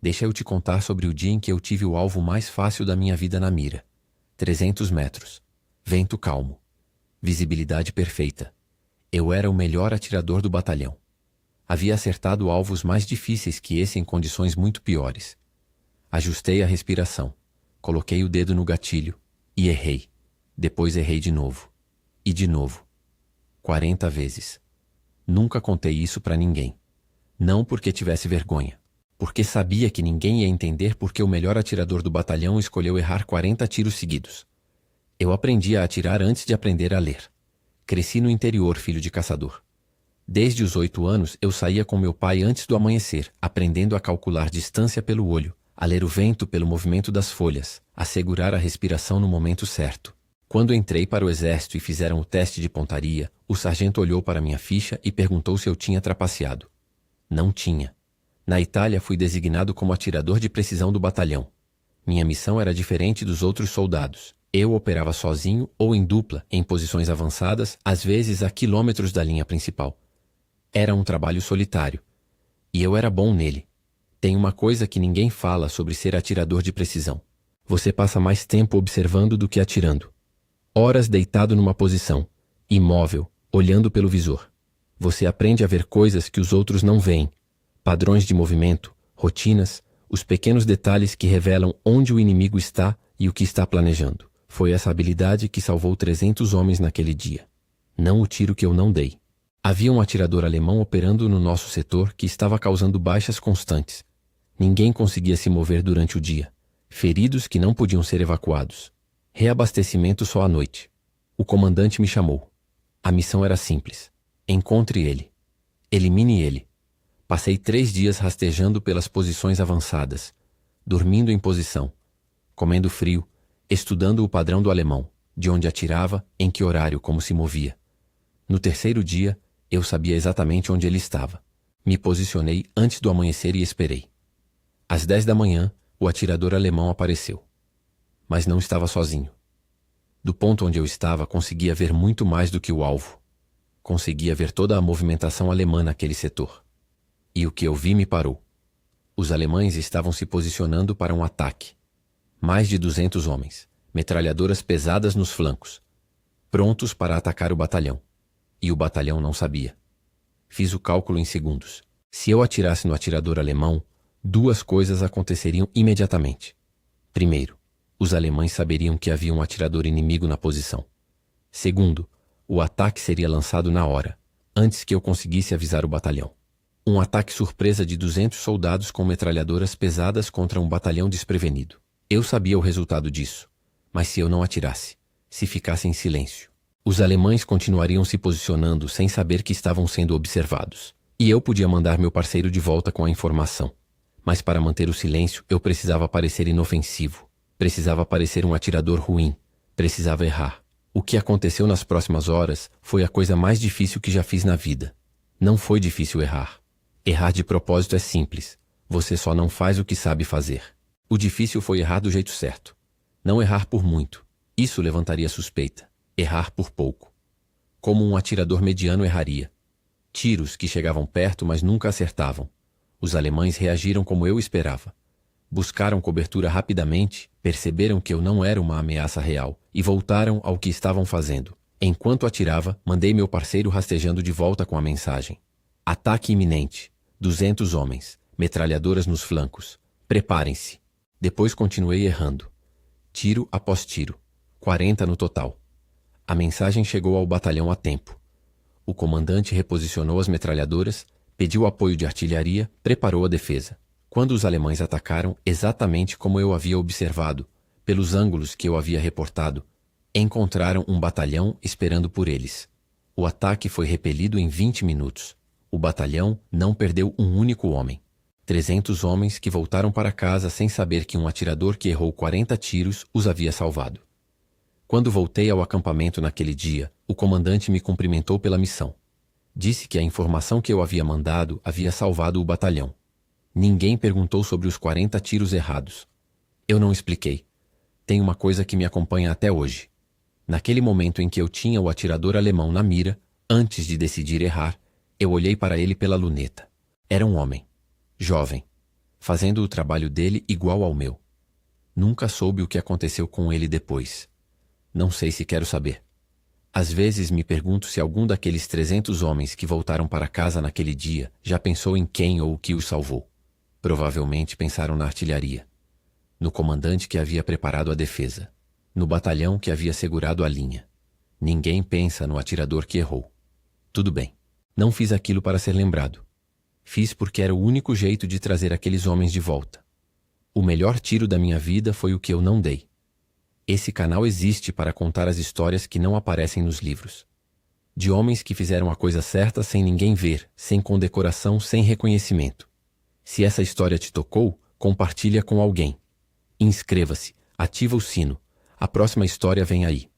Deixa eu te contar sobre o dia em que eu tive o alvo mais fácil da minha vida na mira. 300 metros. Vento calmo. Visibilidade perfeita. Eu era o melhor atirador do batalhão. Havia acertado alvos mais difíceis que esse em condições muito piores. Ajustei a respiração. Coloquei o dedo no gatilho e errei. Depois errei de novo. E de novo. 40 vezes. Nunca contei isso para ninguém. Não porque tivesse vergonha. Porque sabia que ninguém ia entender porque o melhor atirador do batalhão escolheu errar 40 tiros seguidos. Eu aprendi a atirar antes de aprender a ler. Cresci no interior, filho de caçador. Desde os 8 anos, eu saía com meu pai antes do amanhecer, aprendendo a calcular distância pelo olho, a ler o vento pelo movimento das folhas, a segurar a respiração no momento certo. Quando entrei para o exército e fizeram o teste de pontaria, o sargento olhou para minha ficha e perguntou se eu tinha trapaceado. Não tinha. Na Itália, fui designado como atirador de precisão do batalhão. Minha missão era diferente dos outros soldados. Eu operava sozinho ou em dupla, em posições avançadas, às vezes a quilômetros da linha principal. Era um trabalho solitário. E eu era bom nele. Tem uma coisa que ninguém fala sobre ser atirador de precisão. Você passa mais tempo observando do que atirando. Horas deitado numa posição, imóvel, olhando pelo visor. Você aprende a ver coisas que os outros não veem. Padrões de movimento, rotinas, os pequenos detalhes que revelam onde o inimigo está e o que está planejando. Foi essa habilidade que salvou 300 homens naquele dia. Não o tiro que eu não dei. Havia um atirador alemão operando no nosso setor que estava causando baixas constantes. Ninguém conseguia se mover durante o dia. Feridos que não podiam ser evacuados. Reabastecimento só à noite. O comandante me chamou. A missão era simples. Encontre ele. Elimine ele. Passei 3 dias rastejando pelas posições avançadas, dormindo em posição, comendo frio, estudando o padrão do alemão, de onde atirava, em que horário, como se movia. No 3º dia, eu sabia exatamente onde ele estava. Me posicionei antes do amanhecer e esperei. Às 10 da manhã, o atirador alemão apareceu. Mas não estava sozinho. Do ponto onde eu estava, conseguia ver muito mais do que o alvo. Conseguia ver toda a movimentação alemã naquele setor. E o que eu vi me parou. Os alemães estavam se posicionando para um ataque. Mais de 200 homens, metralhadoras pesadas nos flancos, prontos para atacar o batalhão. E o batalhão não sabia. Fiz o cálculo em segundos. Se eu atirasse no atirador alemão, 2 coisas aconteceriam imediatamente. Primeiro, os alemães saberiam que havia um atirador inimigo na posição. Segundo, o ataque seria lançado na hora, antes que eu conseguisse avisar o batalhão. Um ataque surpresa de 200 soldados com metralhadoras pesadas contra um batalhão desprevenido. Eu sabia o resultado disso, mas se eu não atirasse, se ficasse em silêncio, os alemães continuariam se posicionando sem saber que estavam sendo observados. E eu podia mandar meu parceiro de volta com a informação. Mas para manter o silêncio, eu precisava parecer inofensivo. Precisava parecer um atirador ruim. Precisava errar. O que aconteceu nas próximas horas foi a coisa mais difícil que já fiz na vida. Não foi difícil errar. Errar de propósito é simples. Você só não faz o que sabe fazer. O difícil foi errar do jeito certo. Não errar por muito. Isso levantaria suspeita. Errar por pouco. Como um atirador mediano erraria. Tiros que chegavam perto, mas nunca acertavam. Os alemães reagiram como eu esperava. Buscaram cobertura rapidamente, perceberam que eu não era uma ameaça real e voltaram ao que estavam fazendo. Enquanto atirava, mandei meu parceiro rastejando de volta com a mensagem. Ataque iminente. 200 homens. Metralhadoras nos flancos. Preparem-se. Depois continuei errando. Tiro após tiro. 40 no total. A mensagem chegou ao batalhão a tempo. O comandante reposicionou as metralhadoras, pediu apoio de artilharia, preparou a defesa. Quando os alemães atacaram, exatamente como eu havia observado, pelos ângulos que eu havia reportado, encontraram um batalhão esperando por eles. O ataque foi repelido em 20 minutos. O batalhão não perdeu um único homem. 300 homens que voltaram para casa sem saber que um atirador que errou 40 tiros os havia salvado. Quando voltei ao acampamento naquele dia, o comandante me cumprimentou pela missão. Disse que a informação que eu havia mandado havia salvado o batalhão. Ninguém perguntou sobre os 40 tiros errados. Eu não expliquei. Tem uma coisa que me acompanha até hoje. Naquele momento em que eu tinha o atirador alemão na mira, antes de decidir errar, eu olhei para ele pela luneta. Era um homem. Jovem. fazendo o trabalho dele igual ao meu. Nunca soube o que aconteceu com ele depois. Não sei se quero saber. Às vezes me pergunto se algum daqueles 300 homens que voltaram para casa naquele dia já pensou em quem ou o que os salvou. Provavelmente pensaram na artilharia, no comandante que havia preparado a defesa, no batalhão que havia segurado a linha. Ninguém pensa no atirador que errou. Tudo bem. Não fiz aquilo para ser lembrado. Fiz porque era o único jeito de trazer aqueles homens de volta. O melhor tiro da minha vida foi o que eu não dei. Esse canal existe para contar as histórias que não aparecem nos livros. De homens que fizeram a coisa certa sem ninguém ver, sem condecoração, sem reconhecimento. Se essa história te tocou, compartilha com alguém. Inscreva-se, ativa o sino. A próxima história vem aí.